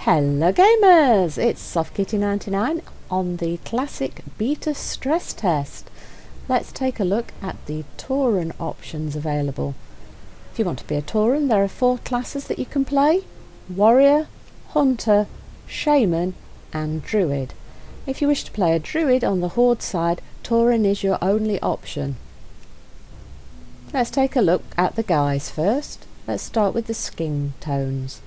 Hello gamers, it's SoftKitty99 on the classic beta stress test. Let's take a look at the Tauren options available. If you want to be a Tauren, there are 4 classes that you can play: Warrior, Hunter, Shaman and Druid. If you wish to play a Druid on the Horde side, Tauren is your only option. Let's take a look at the guys first. Let's start with the skin tones.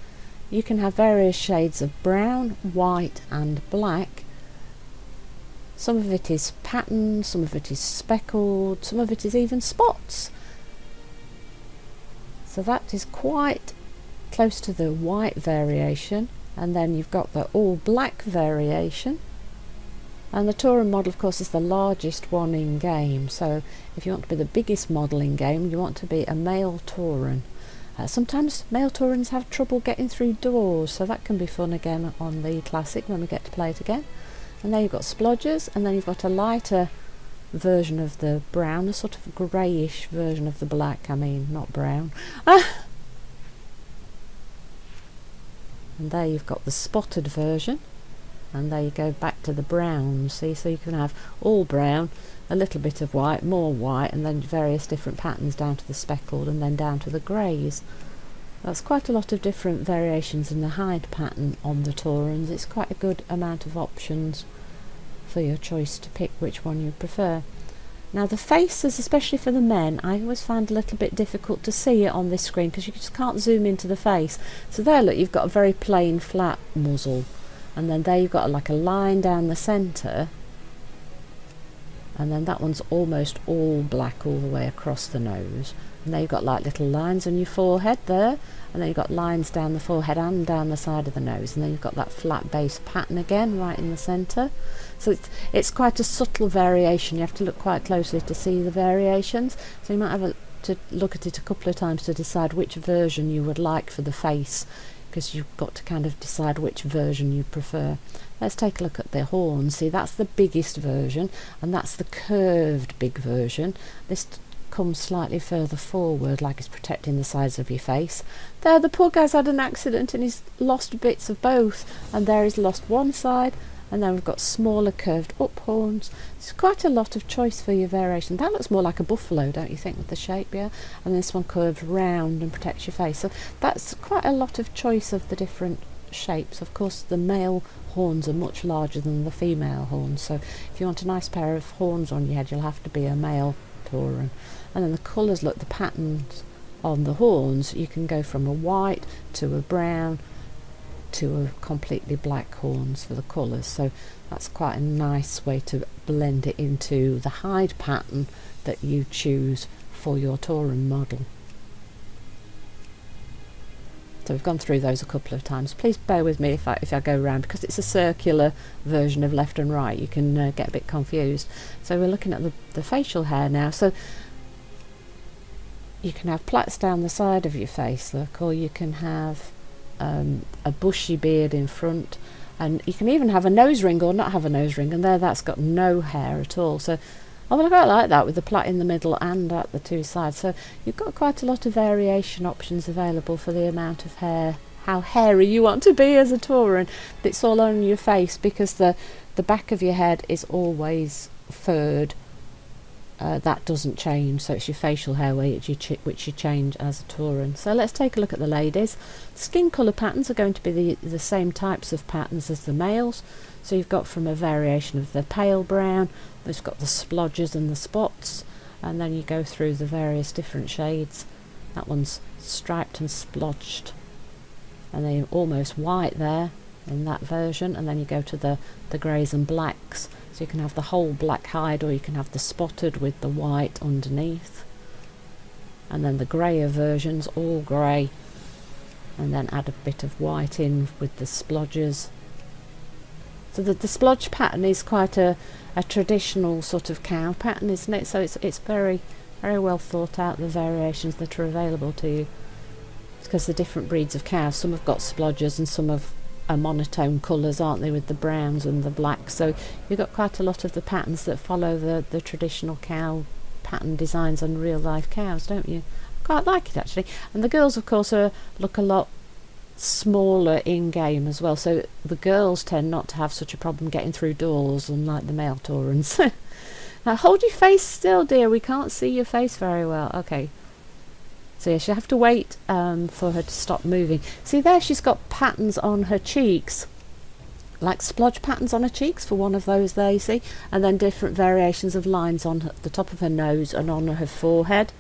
You can have various shades of brown, white and black. Some of it is patterned, some of it is speckled, some of it is even spots. So that is quite close to the white variation, and then you've got the all black variation. And the Tauren model of course is the largest one in game, so if you want to be the biggest model in game, you want to be a male Tauren. Sometimes male Taurens have trouble getting through doors, so that can be fun again on the classic when we get to play it again. And then you've got splodgers, and then you've got a lighter version of the brown, a sort of greyish version of the black, I mean not brown. And there you've got the spotted version, and there you go back to the brown, see, so you can have all brown, a little bit of white, more white, and then various different patterns down to the speckled and then down to the greys. That's quite a lot of different variations in the hide pattern on the Taurens. It's quite a good amount of options for your choice to pick which one you prefer. Now the faces, especially for the men, I always find a little bit difficult to see it on this screen because you just can't zoom into the face. So there, look, you've got a very plain flat muzzle, and then there you've got like a line down the centre, and then that one's almost all black all the way across the nose, and there you've got like little lines on your forehead there, and then you've got lines down the forehead and down the side of the nose, and then you've got that flat base pattern again right in the centre. So it's quite a subtle variation. You have to look quite closely to see the variations, so you might have to look at it a couple of times to decide which version you would like for the face, because you've got to kind of decide which version you prefer. Let's take a look at the horns. See, that's the biggest version, and that's the curved big version. This comes slightly further forward, like it's protecting the sides of your face. There, the poor guy's had an accident and he's lost bits of both, and there he's lost one side, and then we've got smaller curved up horns. It's quite a lot of choice for your variation. That looks more like a buffalo, don't you think, with the shape, yeah? And this one curves round and protects your face. So that's quite a lot of choice of the different shapes. Of course, the male horns are much larger than the female horns, so if you want a nice pair of horns on your head, you'll have to be a male Tauren. And then the colours, look, the patterns on the horns, you can go from a white to a brown to a completely black horns for the colours, so that's quite a nice way to blend it into the hide pattern that you choose for your Tauren model. So we've gone through those a couple of times. Please bear with me if I go around, because it's a circular version of left and right. You can get a bit confused. So we're looking at the facial hair now. So you can have plaits down the side of your face, look, or you can have a bushy beard in front, and you can even have a nose ring or not have a nose ring, and there that's got no hair at all. So I quite like that with the plait in the middle and at the 2 sides. So you've got quite a lot of variation options available for the amount of hair, how hairy you want to be as a Tauren. It's all on your face because the back of your head is always furred. That doesn't change, so it's your facial hair which you change as a Tauren. So let's take a look at the ladies. Skin colour patterns are going to be the same types of patterns as the males. So you've got from a variation of the pale brown, there's got the splodgers and the spots, and then you go through the various different shades. That one's striped and splodged, and then almost white there in that version, and then you go to the greys and blacks. So you can have the whole black hide, or you can have the spotted with the white underneath, and then the greyer versions all grey, and then add a bit of white in with the splodgers. So the splodge pattern is quite a traditional sort of cow pattern, isn't it? So it's very, very well thought out, the variations that are available to you. It's because the different breeds of cows, some have got splodgers and some have monotone colours, aren't they, with the browns and the blacks. So you've got quite a lot of the patterns that follow the traditional cow pattern designs on real life cows, don't you? Quite like it actually. And the girls of course look a lot smaller in game as well, so the girls tend not to have such a problem getting through doors, unlike the male Taurens. Now hold your face still, dear, we can't see your face very well. Okay, so yes, you have to wait for her to stop moving. See there, she's got patterns on her cheeks, like splodge patterns on her cheeks for one of those there, you see, and then different variations of lines on the top of her nose and on her forehead.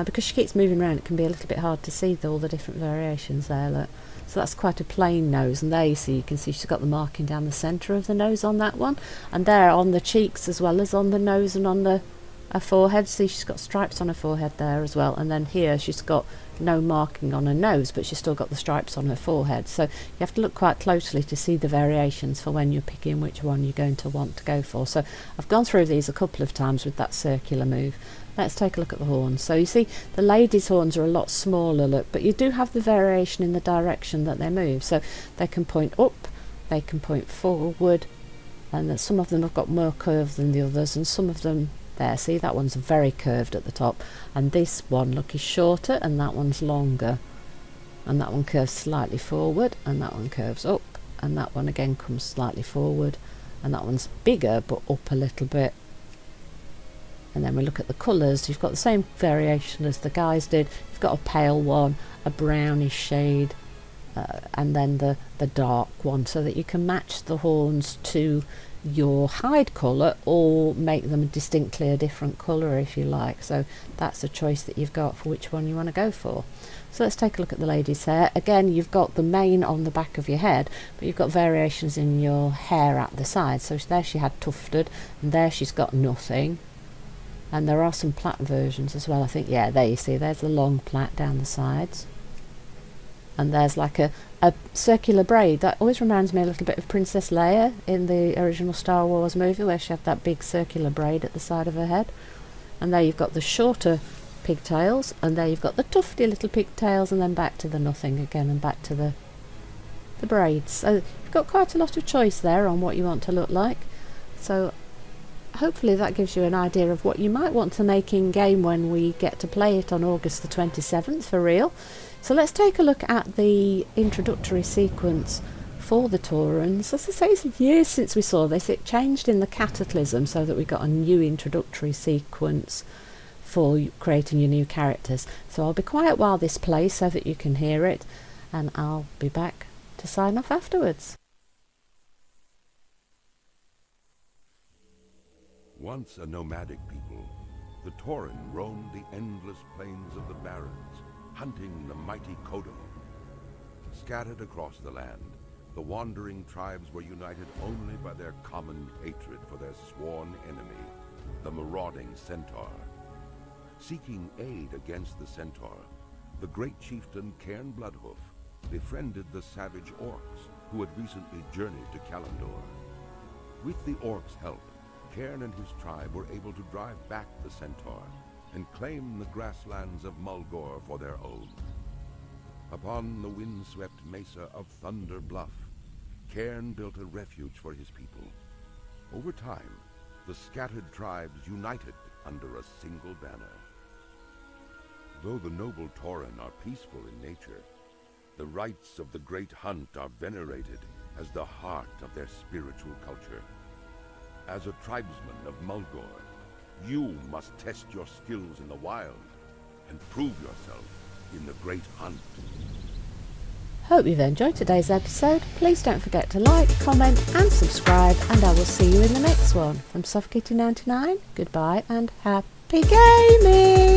Because she keeps moving around, it can be a little bit hard to see all the different variations there, look. So that's quite a plain nose, and there you can see she's got the marking down the centre of the nose on that one, and there on the cheeks as well as on the nose and on her forehead. See, she's got stripes on her forehead there as well, and then here she's got no marking on her nose, but she's still got the stripes on her forehead. So you have to look quite closely to see the variations for when you're picking which one you're going to want to go for. So I've gone through these a couple of times with that circular move. Let's take a look at the horns. So you see the ladies' horns are a lot smaller, look, but you do have the variation in the direction that they move. So they can point up, they can point forward, and some of them have got more curve than the others, and some of them, there, see, that one's very curved at the top, and this one, look, is shorter, and that one's longer, and that one curves slightly forward, and that one curves up, and that one again comes slightly forward, and that one's bigger but up a little bit. And then we look at the colours. You've got the same variation as the guys did. You've got a pale one, a brownish shade, and then the dark one, so that you can match the horns to your hide colour or make them distinctly a different colour if you like. So that's a choice that you've got for which one you want to go for. So let's take a look at the lady's hair. Again, you've got the mane on the back of your head, but you've got variations in your hair at the side. So there she had tufted, and there she's got nothing. And there are some plait versions as well, I think. Yeah, there you see, there's the long plait down the sides. And there's like a circular braid. That always reminds me a little bit of Princess Leia in the original Star Wars movie, where she had that big circular braid at the side of her head. And there you've got the shorter pigtails, and there you've got the tufty little pigtails, and then back to the nothing again, and back to the braids. So you've got quite a lot of choice there on what you want to look like. So hopefully that gives you an idea of what you might want to make in game when we get to play it on August the 27th for real. So let's take a look at the introductory sequence for the Taurens. As I say, it's years since we saw this. It changed in the Cataclysm so that we got a new introductory sequence for creating your new characters. So I'll be quiet while this plays so that you can hear it, and I'll be back to sign off afterwards. Once a nomadic people, the Tauren roamed the endless plains of the Barrens, hunting the mighty Kodo. Scattered across the land, the wandering tribes were united only by their common hatred for their sworn enemy, the marauding Centaur. Seeking aid against the Centaur, the great chieftain Cairn Bloodhoof befriended the savage Orcs who had recently journeyed to Kalimdor. With the Orcs' help, Cairn and his tribe were able to drive back the Centaur and claim the grasslands of Mulgore for their own. Upon the windswept mesa of Thunder Bluff, Cairn built a refuge for his people. Over time, the scattered tribes united under a single banner. Though the noble Tauren are peaceful in nature, the rites of the Great Hunt are venerated as the heart of their spiritual culture. As a tribesman of Mulgore, you must test your skills in the wild and prove yourself in the Great Hunt. Hope you've enjoyed today's episode. Please don't forget to like, comment and subscribe, and I will see you in the next one. From Soft Kitty 99, goodbye and happy gaming!